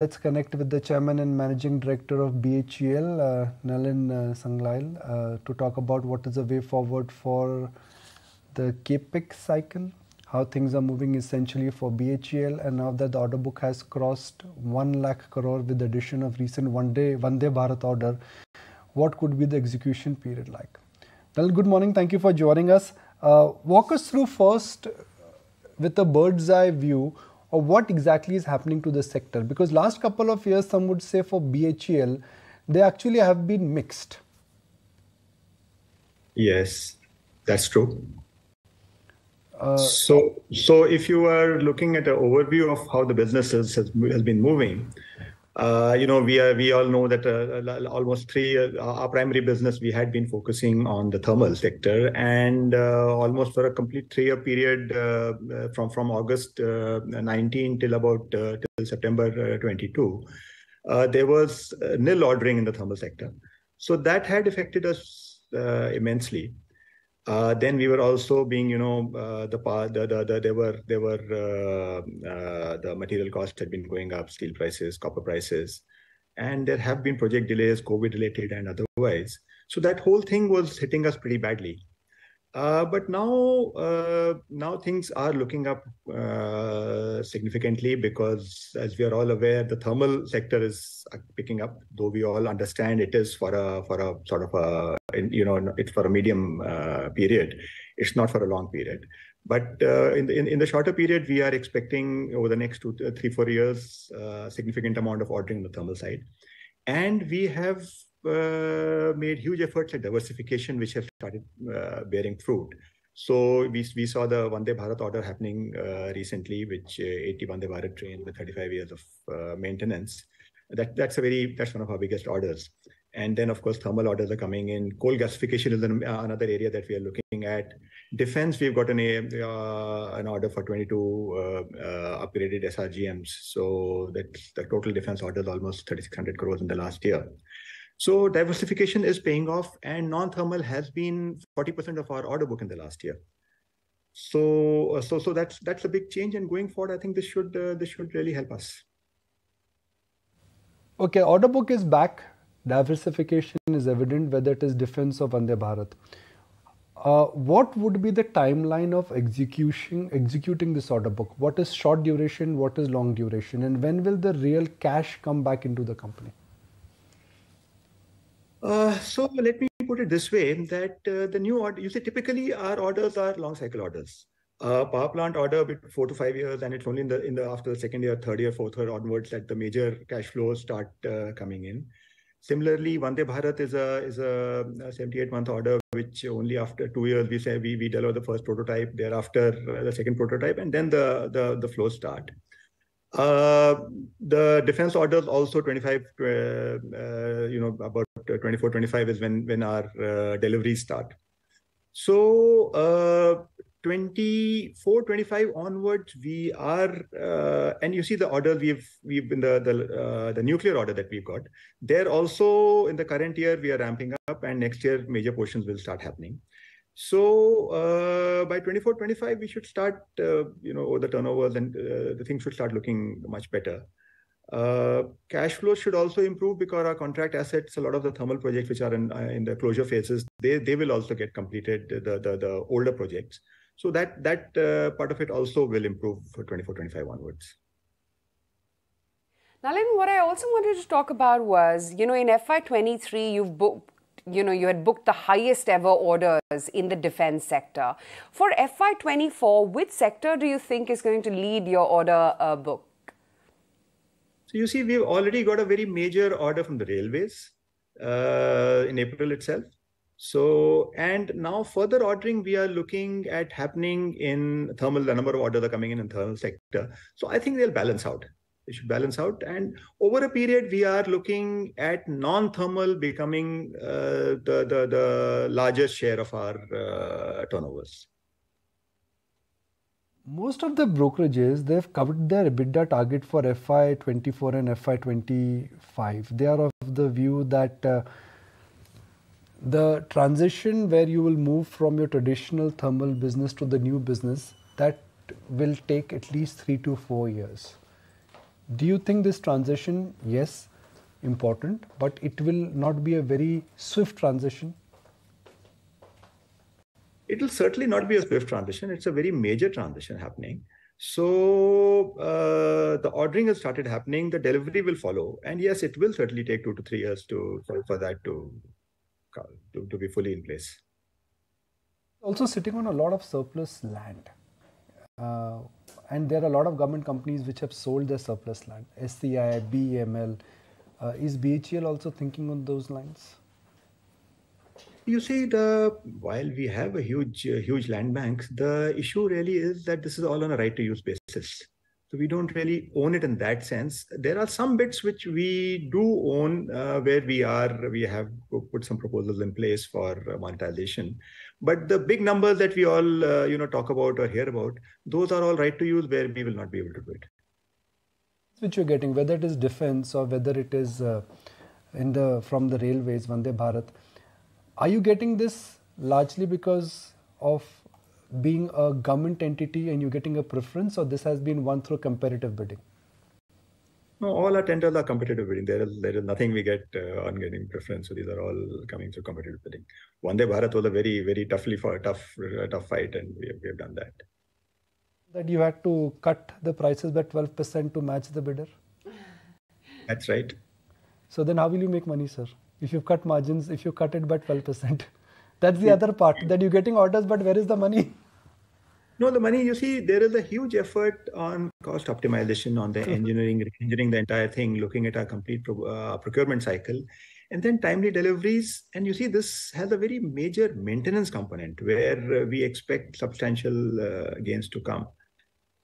Let's connect with the Chairman and Managing Director of BHEL, Nalin Sanglail, to talk about what is the way forward for the CapEx cycle, how things are moving essentially for BHEL, and now that the order book has crossed 1 lakh crore with the addition of recent Vande Bharat order, what could be the execution period like? Nalin, good morning. Thank you for joining us. Walk us through first with a bird's eye view of what exactly is happening to the sector, because last couple of years, some would say for BHEL, they actually have been mixed. Yes, that's true. So if you are looking at an overview of how the business has been moving, we all know that almost 3 years, our primary business, we had been focusing on the thermal sector, and almost for a complete 3-year period from August 19 till about till September 22, there was nil ordering in the thermal sector. So that had affected us immensely. Then we were also being, the material costs had been going up, steel prices, copper prices, and there have been project delays, COVID related and otherwise. So that whole thing was hitting us pretty badly. But now things are looking up significantly, because as we are all aware, the thermal sector is picking up, though we all understand it is for a sort of a, it's for a medium period. It's not for a long period. But in the shorter period, we are expecting over the next 2, 3, 4 years, significant amount of ordering on the thermal side. And we have made huge efforts at diversification, which have started bearing fruit. So we saw the Vande Bharat order happening recently, which 80 Vande Bharat trains with 35 years of maintenance. That's one of our biggest orders. And then, of course, thermal orders are coming in. Coal gasification is another area that we are looking at. Defense, we've got an order for 22 upgraded SRGMs. So that's the total defense order is almost 3,600 crores in the last year. So diversification is paying off, and non-thermal has been 40% of our order book in the last year. So that's a big change, and going forward, I think this should really help us. Okay, order book is back. Diversification is evident, whether it is defense or Vande Bharat. What would be the timeline of executing this order book? What is short duration? What is long duration? And when will the real cash come back into the company? So let me put it this way, that the new order, you see, typically our orders are long cycle orders. Power plant order with 4 to 5 years, and it's only in the after the second year, third year, fourth year onwards that the major cash flows start coming in. Similarly, Vande Bharat is a 78-month order, which only after 2 years we deliver the first prototype, thereafter the second prototype, and then the flows start. The defense orders also 25, about 24, 25 is when our deliveries start. So 24, 25 onwards, we are, and you see the orders we've been the nuclear order that we've got. There also in the current year we are ramping up, and next year major portions will start happening. So by 24, 25, we should start, the turnovers, and the things should start looking much better. Cash flow should also improve, because our contract assets, a lot of the thermal projects which are in the closure phases, they will also get completed, the older projects. So that part of it also will improve for 24, 25 onwards. Nalin, what I also wanted to talk about was, in FY23, you had booked the highest ever orders in the defense sector. For FY24, which sector do you think is going to lead your order book? So you see, we've already got a very major order from the railways in April itself. So, and now further ordering we are looking at happening in thermal. The number of orders are coming in thermal sector. So I think they'll balance out. They should balance out. And over a period, we are looking at non-thermal becoming the largest share of our turnovers. Most of the brokerages, they've covered their EBITDA target for FY24 and FY25. They are of the view that the transition where you will move from your traditional thermal business to the new business, that will take at least 3 to 4 years. Do you think this transition, yes, important, but it will not be a very swift transition? It will certainly not be a swift transition. It's a very major transition happening. So the ordering has started happening. The delivery will follow, and yes, it will certainly take 2 to 3 years for that to be fully in place. Also sitting on a lot of surplus land, and there are a lot of government companies which have sold their surplus land. SCI, BEML. Is BHEL also thinking on those lines? You see, while we have a huge land bank, the issue really is that this is all on a right-to-use basis. So we don't really own it in that sense. There are some bits which we do own where we have put some proposals in place for monetization. But the big numbers that we all talk about or hear about, those are all right-to-use where we will not be able to do it. Which you're getting, whether it is defense or whether it is from the railways, Vande Bharat. Are you getting this largely because of being a government entity and you're getting a preference, or this has been won through competitive bidding? No, all our tenders are competitive bidding. There is nothing we get on getting preference. So these are all coming through competitive bidding. Vande Bharat was a very tough fight, and we have done that. That you had to cut the prices by 12% to match the bidder? That's right. So then how will you make money, sir? If you cut margins, if you cut it by 12%, that's the other part, that you're getting orders, but where is the money? No, the money, you see, there is a huge effort on cost optimization, on the engineering the entire thing, looking at our complete procurement cycle, and then timely deliveries. And you see, this has a very major maintenance component where we expect substantial gains to come.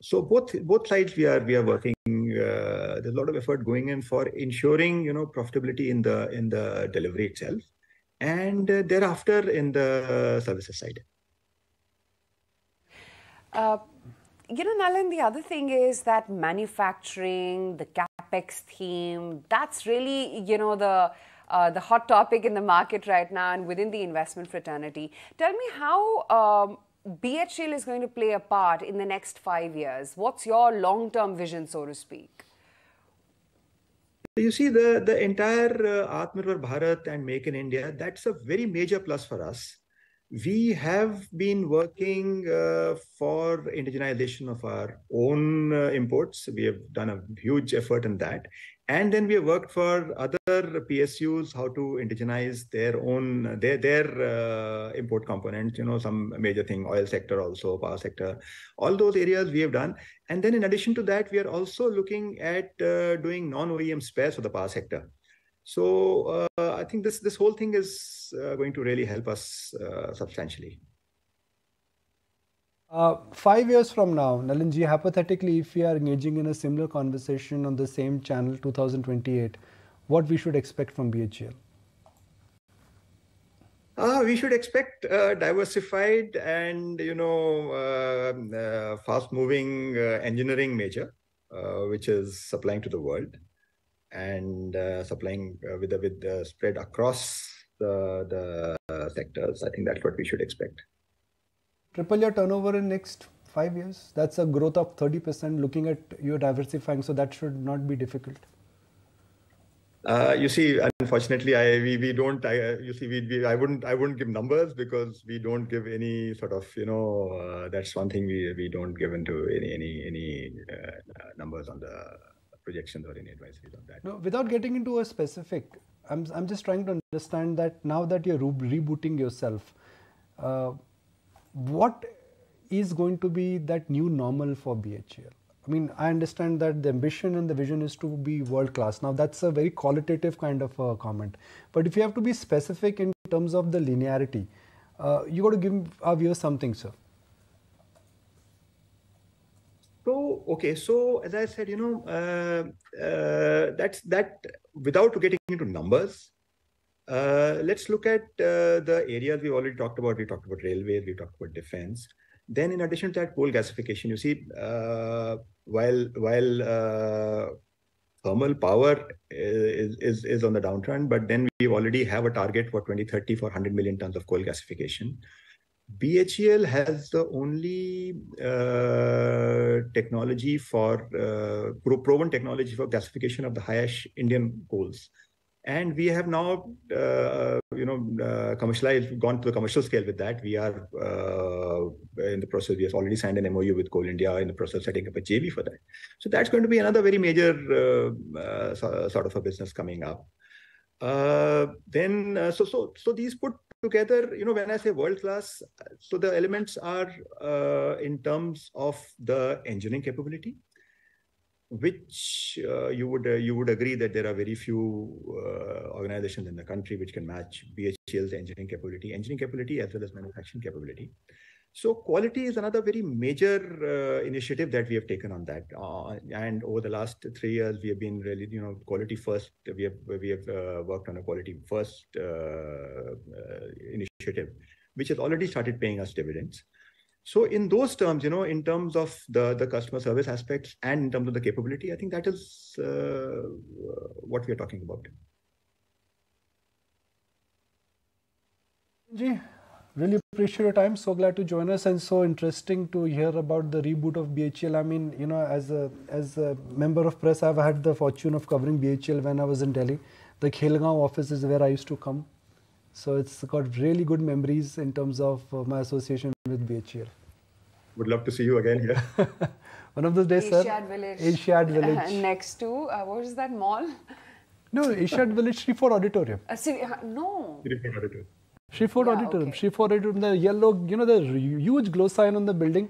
So both sides we are working. There's a lot of effort going in for ensuring profitability in the delivery itself, and thereafter in the services side. Nalin, the other thing is that manufacturing, the capex theme, that's really the hot topic in the market right now and within the investment fraternity. Tell me how BHEL is going to play a part in the next 5 years. What's your long-term vision, so to speak? You see, the entire Atmanirbhar Bharat and Make in India, that's a very major plus for us. We have been working for indigenization of our own imports. We have done a huge effort in that. And then we have worked for other PSUs how to indigenize their own, their import components, some major thing, oil sector also, power sector, all those areas we have done. And then in addition to that, we are also looking at doing non-OEM spares for the power sector. So I think this whole thing is going to really help us substantially. 5 years from now, Nalinji, hypothetically, if we are engaging in a similar conversation on the same channel, 2028, what we should expect from BHEL? We should expect diversified and fast-moving engineering major, which is supplying to the world and supplying with the spread across the sectors. I think that's what we should expect. Triple your turnover in next 5 years. That's a growth of 30%. Looking at you diversifying, so that should not be difficult. You see, unfortunately, we don't. I wouldn't give numbers because we don't give any sort of that's one thing we don't give into any numbers on the projections or any advisories on that. No, without getting into a specific, I'm just trying to understand that now that you're rebooting yourself. What is going to be that new normal for BHEL? I mean, I understand that the ambition and the vision is to be world class. Now, that's a very qualitative kind of a comment. But if you have to be specific in terms of the linearity, you got to give our viewers something, sir. So, okay. So, as I said, that's that. Without getting into numbers, let's look at the areas we already talked about. We talked about railways, we talked about defense. Then in addition to that, coal gasification, you see, while thermal power is on the downtrend, but then we already have a target for 2030 for 100 million tons of coal gasification. BHEL has the only technology for proven technology for gasification of the high ash Indian coals. And we have now, commercialized, gone to the commercial scale with that. We are in the process. We have already signed an MOU with Coal India in the process of setting up a JV for that. So that's going to be another very major sort of a business coming up. So these put together, when I say world class, so the elements are in terms of the engineering capability, which you would agree that there are very few organizations in the country which can match BHEL's engineering capability as well as manufacturing capability. So quality is another very major initiative that we have taken on that. And over the last 3 years, we have been really, quality first. We have worked on a quality first initiative, which has already started paying us dividends. So in those terms, in terms of the customer service aspects and in terms of the capability, I think that is what we are talking about. Ji, really appreciate your time. So glad to join us, and so interesting to hear about the reboot of BHEL. I mean, as a member of press, I've had the fortune of covering BHEL when I was in Delhi. The Khelgaon office is where I used to come. So it's got really good memories in terms of my association with BHEL. Would love to see you again here. One of those days, Asiad sir. Village. Asiad Village. Next to, what is that mall? No, Asiad Village, Shriford Auditorium. No. Shriford Auditorium. Shriford Auditorium. Okay. Shriford Auditorium, the yellow, the huge glow sign on the building.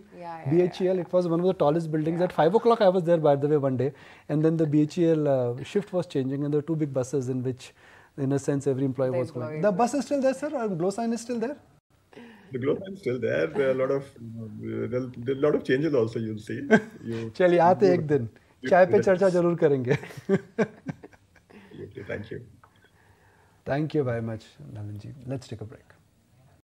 BHEL, it was one of the tallest buildings. At 5 o'clock, I was there, by the way, one day. And then the BHEL shift was changing, and there were 2 big buses in which, in a sense, every employee was going. The bus is still there, sir? Or glow sign is still there? The glow sign is still there. There are a lot of changes also, you'll see. चलिए आते एक दिन चाय पे चर्चा जरूर करेंगे. Thank you. Thank you very much, Nalin ji. Let's take a break.